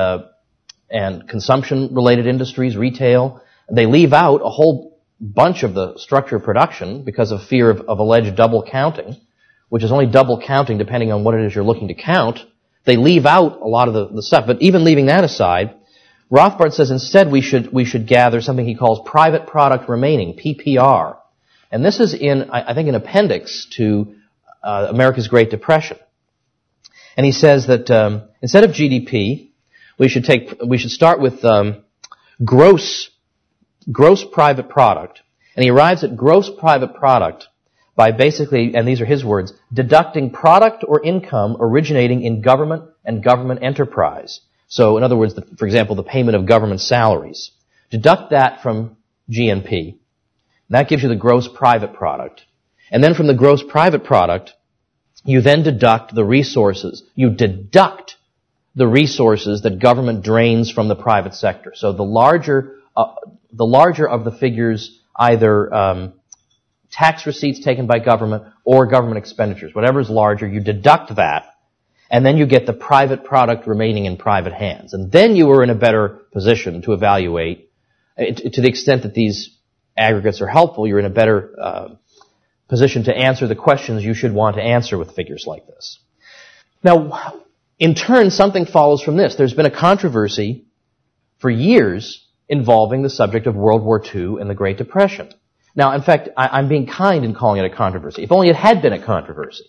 and consumption-related industries, retail. They leave out a whole bunch of the structure of production because of fear of alleged double counting, which is only double counting depending on what it is you're looking to count. They leave out a lot of the stuff. But even leaving that aside, Rothbard says instead we should gather something he calls private product remaining, PPR. And this is I think, an appendix to America's Great Depression. And he says that instead of GDP, we should start with gross private product. And he arrives at gross private product by basically, and these are his words, deducting product or income originating in government and government enterprise. So, in other words, for example, the payment of government salaries. Deduct that from GNP. That gives you the gross private product. And then from the gross private product, you then deduct the resources. You deduct the resources that government drains from the private sector. So the larger of the figures, either tax receipts taken by government or government expenditures, whatever is larger, you deduct that, and then you get the private product remaining in private hands. And then you are in a better position to evaluate, to the extent that these aggregates are helpful, you're in a better position to answer the questions you should want to answer with figures like this. Now, in turn, something follows from this. There's been a controversy for years involving the subject of World War II and the Great Depression. Now, in fact, I'm being kind in calling it a controversy. If only it had been a controversy.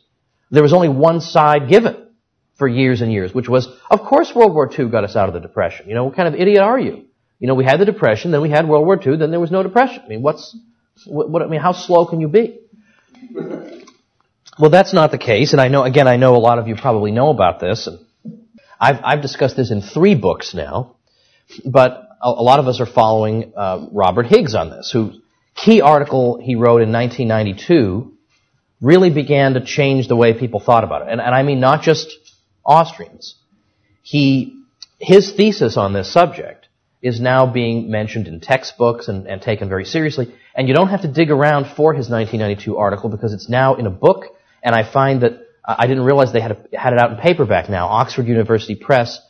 There was only one side given for years and years, which was, of course World War II got us out of the Depression. You know, what kind of idiot are you? You know, we had the Depression, then we had World War II, then there was no Depression. I mean, how slow can you be? Well, that's not the case, and I know a lot of you probably know about this, and I've discussed this in 3 books now, but a lot of us are following Robert Higgs on this, whose key article he wrote in 1992 really began to change the way people thought about it. And I mean not just Austrians. His thesis on this subject is now being mentioned in textbooks and taken very seriously. And you don't have to dig around for his 1992 article because it's now in a book. And I find that I didn't realize they had it out in paperback now. Oxford University Press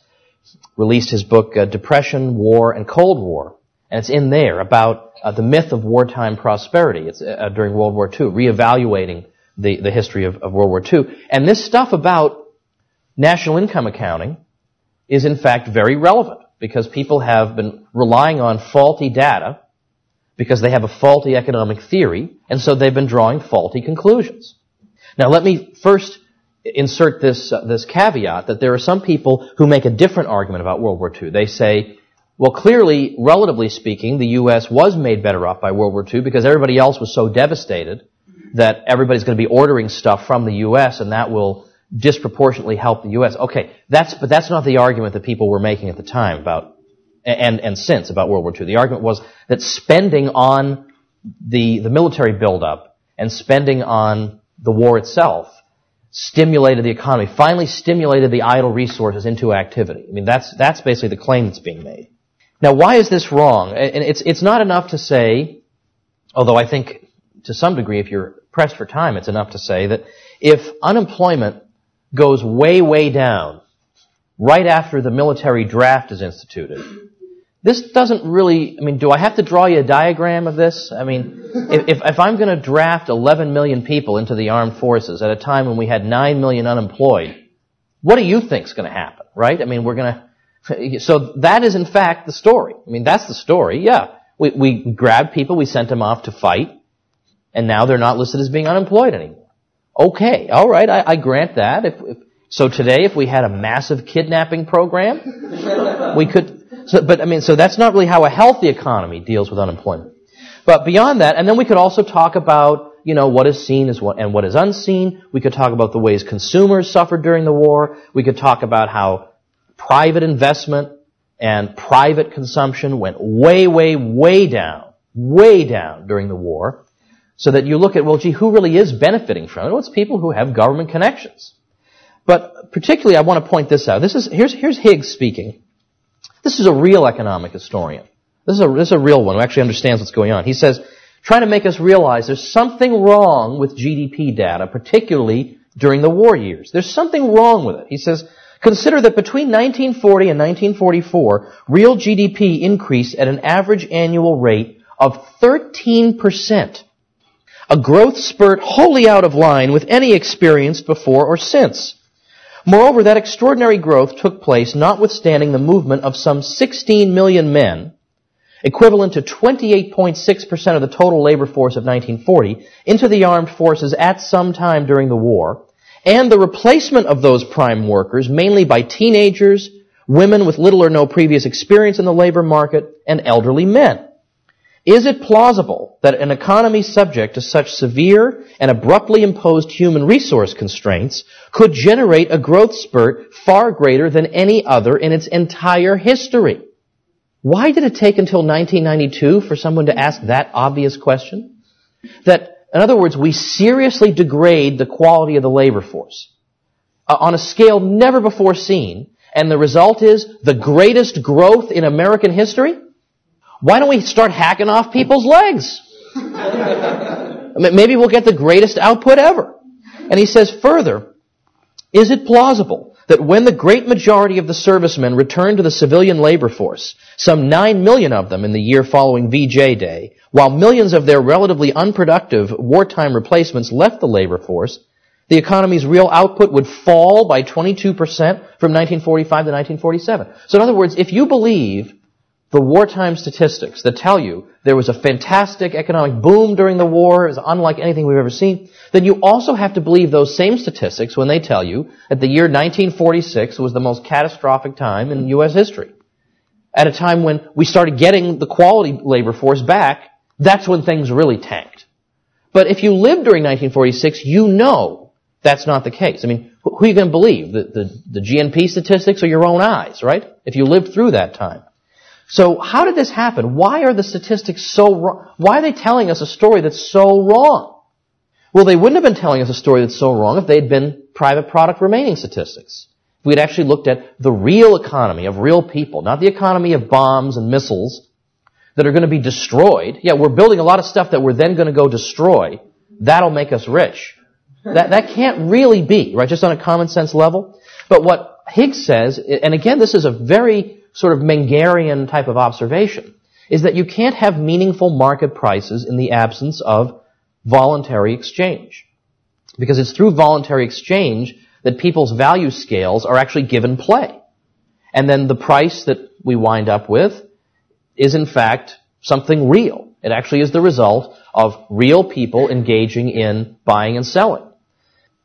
released his book, Depression, War, and Cold War. And it's in there about the myth of wartime prosperity. It's during World War II, reevaluating the history of World War II. And this stuff about national income accounting is in fact very relevant because people have been relying on faulty data because they have a faulty economic theory, and so they've been drawing faulty conclusions. Now let me first insert this caveat that there are some people who make a different argument about World War II. They say, well, clearly, relatively speaking, the U.S. was made better off by World War II because everybody else was so devastated that everybody's going to be ordering stuff from the U.S. and that will disproportionately help the U.S. Okay, but that's not the argument that people were making at the time about and since about World War II. The argument was that spending on the military buildup and spending on the war itself stimulated the economy, finally stimulated the idle resources into activity. I mean, that's basically the claim that's being made. Now, why is this wrong? And it's not enough to say, although I think to some degree, if you're pressed for time, it's enough to say that if unemployment goes way, way down right after the military draft is instituted, this doesn't really, I mean, do I have to draw you a diagram of this? I mean, if I'm going to draft 11 million people into the armed forces at a time when we had 9 million unemployed, what do you think is going to happen, right? I mean, so that is in fact the story. I mean, that's the story, yeah. We grabbed people, we sent them off to fight, and now they're not listed as being unemployed anymore. Okay, all right, I grant that. So today, if we had a massive kidnapping program, we could. So that's not really how a healthy economy deals with unemployment. But beyond that, and then we could also talk about, what is seen as what and what is unseen. We could talk about the ways consumers suffered during the war. We could talk about how private investment and private consumption went way, way, way down during the war. So that you look at, well, gee, who really is benefiting from it? Well, it's people who have government connections. But particularly, I want to point this out. Here's Higgs speaking. This is a real economic historian. This is a real one who actually understands what's going on. He says, trying to make us realize there's something wrong with GDP data, particularly during the war years. There's something wrong with it. He says, Consider that between 1940 and 1944, real GDP increased at an average annual rate of 13%. A growth spurt wholly out of line with any experience before or since. Moreover, that extraordinary growth took place notwithstanding the movement of some 16 million men, equivalent to 28.6% of the total labor force of 1940, into the armed forces at some time during the war, and the replacement of those prime workers, mainly by teenagers, women with little or no previous experience in the labor market, and elderly men. Is it plausible that an economy subject to such severe and abruptly imposed human resource constraints could generate a growth spurt far greater than any other in its entire history? Why did it take until 1992 for someone to ask that obvious question? That, in other words, we seriously degrade the quality of the labor force on a scale never before seen, and the result is the greatest growth in American history? Why don't we start hacking off people's legs? Maybe we'll get the greatest output ever. And he says further, is it plausible that when the great majority of the servicemen returned to the civilian labor force, some 9 million of them in the year following VJ Day, while millions of their relatively unproductive wartime replacements left the labor force, the economy's real output would fall by 22% from 1945 to 1947? So in other words, if you believe the wartime statistics that tell you there was a fantastic economic boom during the war, is unlike anything we've ever seen, then you also have to believe those same statistics when they tell you that the year 1946 was the most catastrophic time in U.S. history. At a time when we started getting the quality labor force back, that's when things really tanked. But if you lived during 1946, you know that's not the case. I mean, who are you going to believe? The GNP statistics or your own eyes, right? If you lived through that time. So how did this happen? Why are the statistics so wrong? Why are they telling us a story that's so wrong? Well, they wouldn't have been telling us a story that's so wrong if they'd been private product remaining statistics. If we'd actually looked at the real economy of real people, not the economy of bombs and missiles that are going to be destroyed. Yeah, we're building a lot of stuff that we're then going to go destroy. That'll make us rich. That can't really be, right, just on a common sense level. But what Higgs says, and again, this is a very sort of Mengerian type of observation, is that you can't have meaningful market prices in the absence of voluntary exchange. Because it's through voluntary exchange that people's value scales are actually given play. And then the price that we wind up with is in fact something real. It actually is the result of real people engaging in buying and selling.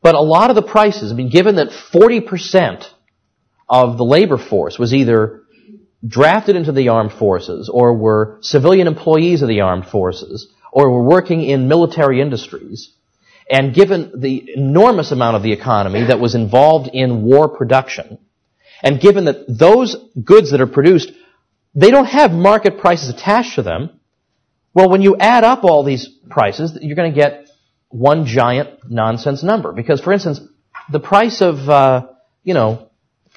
But a lot of the prices, I mean, given that 40% of the labor force was either drafted into the armed forces, or were civilian employees of the armed forces, or were working in military industries, and given the enormous amount of the economy that was involved in war production, and given that those goods that are produced, they don't have market prices attached to them, well, when you add up all these prices, you're going to get one giant nonsense number. Because, for instance, the price of,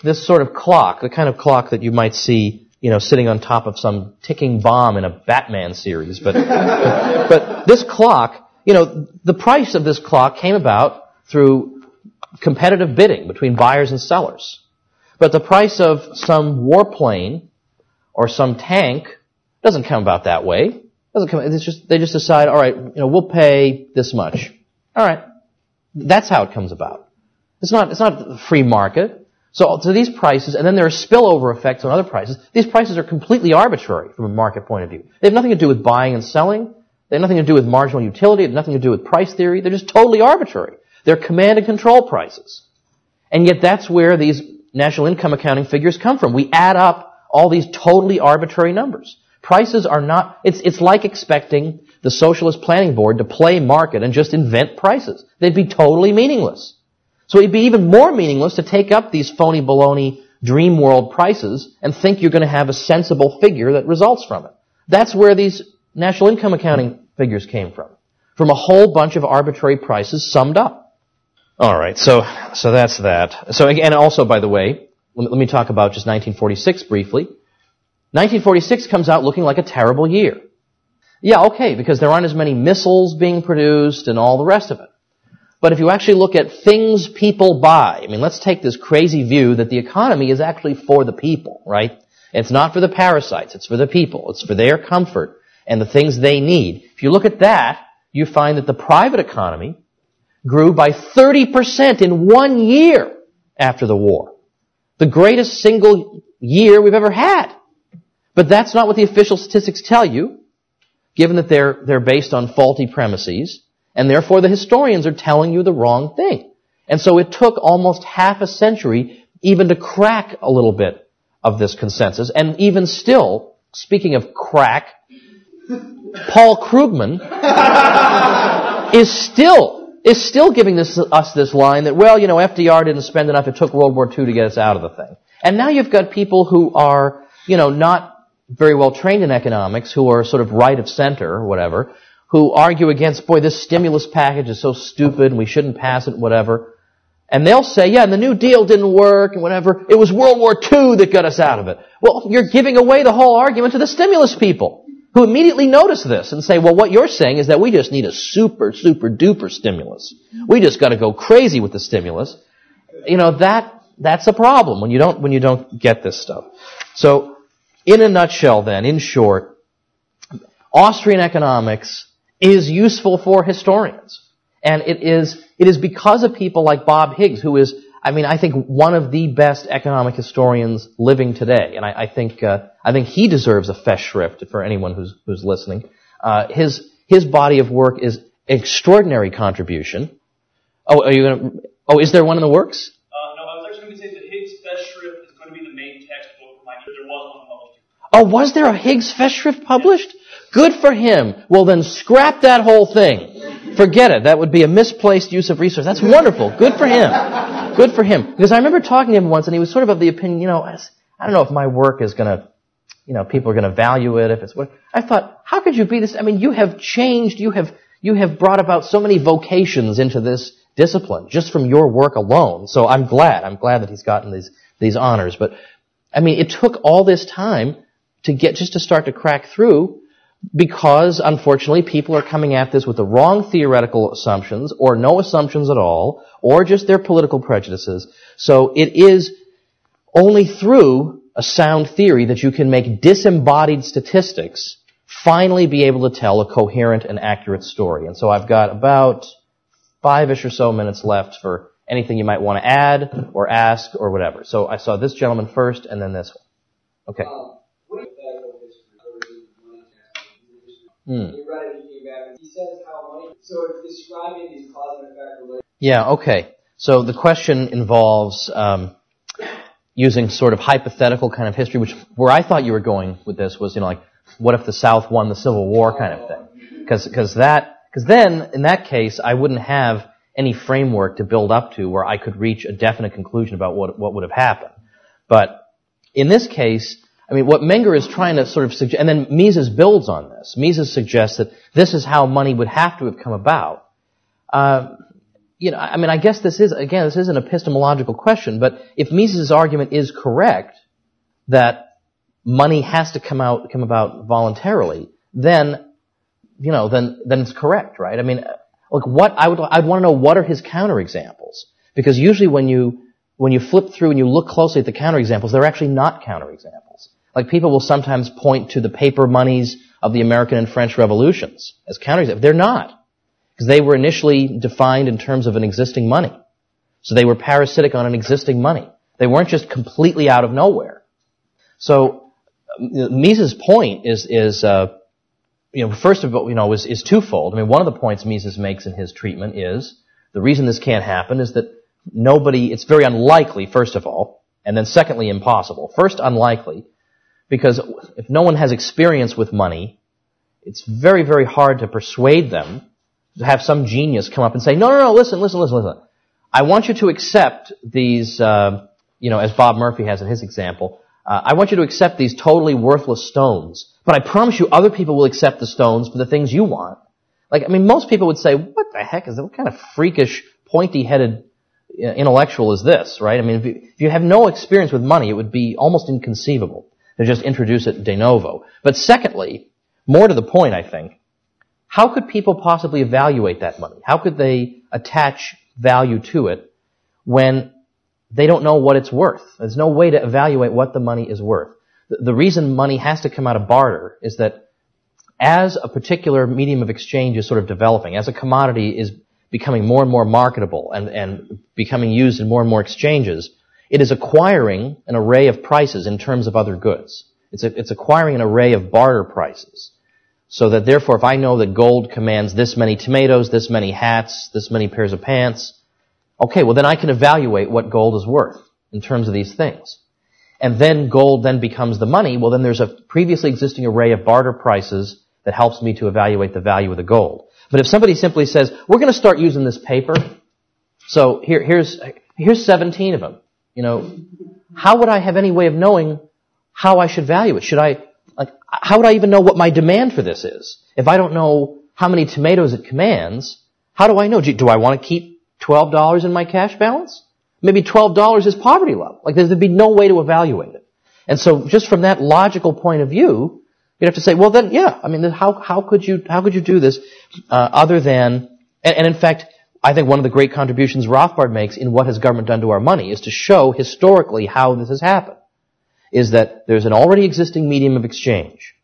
this sort of clock, the kind of clock that you might see, sitting on top of some ticking bomb in a Batman series. But this clock, the price of this clock came about through competitive bidding between buyers and sellers. But the price of some warplane or some tank doesn't come about that way. They just decide, all right, we'll pay this much. All right. That's how it comes about. It's not the free market. So these prices, and then there are spillover effects on other prices. These prices are completely arbitrary from a market point of view. They have nothing to do with buying and selling. They have nothing to do with marginal utility. They have nothing to do with price theory. They're just totally arbitrary. They're command and control prices. And yet that's where these national income accounting figures come from. We add up all these totally arbitrary numbers. Prices are not, it's like expecting the Socialist Planning Board to play market and just invent prices. They'd be totally meaningless. So it'd be even more meaningless to take up these phony baloney dream world prices and think you're going to have a sensible figure that results from it. That's where these national income accounting figures came from a whole bunch of arbitrary prices summed up. All right, so that's that. So again, also, by the way, let me talk about just 1946 briefly. 1946 comes out looking like a terrible year. Yeah, okay, because there aren't as many missiles being produced and all the rest of it. But if you actually look at things people buy, I mean, let's take this crazy view that the economy is actually for the people, right? It's not for the parasites, it's for the people. It's for their comfort and the things they need. If you look at that, you find that the private economy grew by 30% in 1 year after the war. The greatest single year we've ever had. But that's not what the official statistics tell you, given that they're based on faulty premises, and therefore the historians are telling you the wrong thing. And so it took almost half a century even to crack a little bit of this consensus. And even still, speaking of crack, Paul Krugman is still giving us this line that, well, FDR didn't spend enough, it took World War II to get us out of the thing. And now you've got people who are, not very well trained in economics, who are sort of right of center or whatever, who argue against, boy, this stimulus package is so stupid and we shouldn't pass it, whatever. And they'll say, yeah, the New Deal didn't work and whatever. It was World War II that got us out of it. Well, you're giving away the whole argument to the stimulus people, who immediately notice this and say, well, what you're saying is that we just need a super, super duper stimulus. We just got to go crazy with the stimulus. That's a problem when you don't get this stuff. So, in a nutshell then, in short, Austrian economics is useful for historians. And it is because of people like Bob Higgs, who is, I think one of the best economic historians living today. And I think he deserves a Festschrift for anyone who's listening. His body of work is extraordinary contribution. Is there one in the works? No, I was actually going to say that Higgs Festschrift is going to be the main textbook for my year. There was one published. Oh, was there a Higgs Festschrift published? Yes. Good for him. Well, then scrap that whole thing. Forget it. That would be a misplaced use of resource. That's wonderful. Good for him. Good for him. Because I remember talking to him once, and he was sort of the opinion, I don't know if my work is going to, people are going to value it. If it's what I thought, how could you be this? You have changed. You have brought about so many vocations into this discipline just from your work alone. So I'm glad that he's gotten these honors. But it took all this time to start to crack through, because unfortunately people are coming at this with the wrong theoretical assumptions, or no assumptions at all, or just their political prejudices. So it is only through a sound theory that you can make disembodied statistics finally be able to tell a coherent and accurate story. And so I've got about 5-ish or so minutes left for anything you might want to add or ask or whatever. So I saw this gentleman first and then this one. Okay. He says how money, so it's describing these cause and effect relations. Yeah, okay. So the question involves using sort of hypothetical kind of history, where I thought you were going with this was, like, what if the South won the Civil War kind of thing? Because then, in that case, I wouldn't have any framework to build up to where I could reach a definite conclusion about what would have happened. But in this case, what Menger is trying to sort of suggest, and then Mises builds on this. Mises suggests that this is how money would have to have come about. I guess this is an epistemological question, but if Mises' argument is correct, that money has to come about voluntarily, then it's correct, right? I'd want to know what are his counterexamples, because usually when you flip through and you look closely at the counterexamples, they're actually not counterexamples. Like, people will sometimes point to the paper monies of the American and French revolutions as counterexamples. They're not, because they were initially defined in terms of an existing money. So they were parasitic on an existing money. They weren't just completely out of nowhere. So Mises' point is first of all, is twofold. One of the points Mises makes in his treatment is the reason this can't happen is that it's very unlikely, first of all, and then secondly, impossible. First, unlikely, because if no one has experience with money, it's very, very hard to persuade them to have some genius come up and say, no, listen. I want you to accept these, as Bob Murphy has in his example, I want you to accept these totally worthless stones, but I promise you other people will accept the stones for the things you want. Most people would say, what the heck is that? What kind of freakish, pointy-headed intellectual is this, right? If you have no experience with money, it would be almost inconceivable to just introduce it de novo. But secondly, more to the point, I think, how could people possibly evaluate that money? How could they attach value to it when they don't know what it's worth? There's no way to evaluate what the money is worth. The reason money has to come out of barter is that as a particular medium of exchange is sort of developing, as a commodity is becoming more and more marketable and becoming used in more and more exchanges, it is acquiring an array of prices in terms of other goods. It's acquiring an array of barter prices. So that therefore, if I know that gold commands this many tomatoes, this many hats, this many pairs of pants, okay, well then I can evaluate what gold is worth in terms of these things. And then gold then becomes the money. Well, then there's a previously existing array of barter prices that helps me to evaluate the value of the gold. But if somebody simply says, we're going to start using this paper, so here's 17 of them, how would I have any way of knowing how I should value it? How would I even know what my demand for this is? If I don't know how many tomatoes it commands, how do I know? Do I want to keep $12 in my cash balance? Maybe $12 is poverty level. There'd be no way to evaluate it. And so just from that logical point of view, you'd have to say, well then, yeah, how could you do this other than, and in fact, I think one of the great contributions Rothbard makes in What Has Government Done to Our Money is to show historically how this has happened. Is that there's an already existing medium of exchange.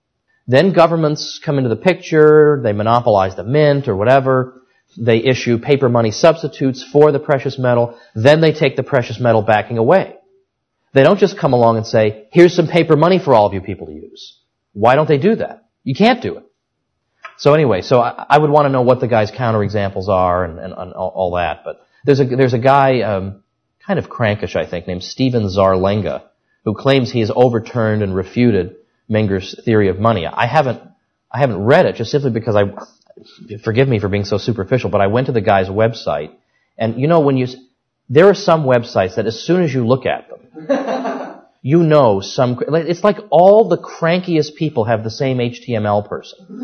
Then governments come into the picture, they monopolize the mint or whatever, they issue paper money substitutes for the precious metal, then they take the precious metal backing away. They don't just come along and say, here's some paper money for all of you people to use. Why don't they do that? You can't do it. So anyway, I would want to know what the guy's counterexamples are and all that, but there's a guy, kind of crankish I think, named Stephen Zarlenga, who claims he has overturned and refuted Menger's theory of money. I haven't read it just simply because forgive me for being so superficial, but I went to the guy's website, and there are some websites that as soon as you look at them, it's like all the crankiest people have the same HTML person.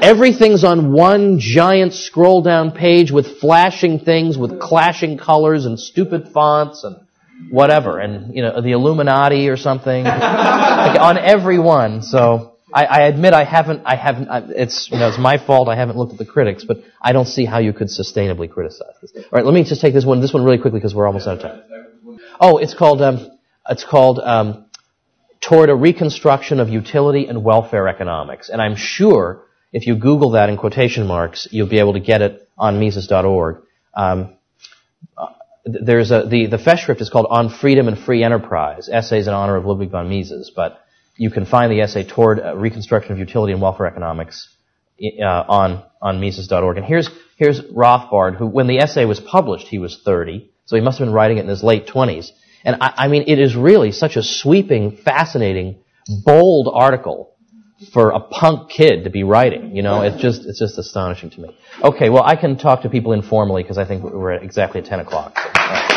Everything's on one giant scroll down page with flashing things with clashing colors and stupid fonts and whatever, and the Illuminati or something, on every one. So I admit I haven't. It's my fault. I haven't looked at the critics, but I don't see how you could sustainably criticize this. All right, let me just take this one really quickly because we're almost out of time. Oh, it's called Toward a Reconstruction of Utility and Welfare Economics, and I'm sure if you Google that in quotation marks, you'll be able to get it on Mises.org. The Festschrift is called On Freedom and Free Enterprise, Essays in Honor of Ludwig von Mises, but you can find the essay Toward Reconstruction of Utility and Welfare Economics on Mises.org. And here's Rothbard, who, when the essay was published, he was 30, so he must have been writing it in his late 20s. And it is really such a sweeping, fascinating, bold article for a punk kid to be writing. It's just astonishing to me. Okay, well, I can talk to people informally because I think we're exactly at 10 o'clock. So,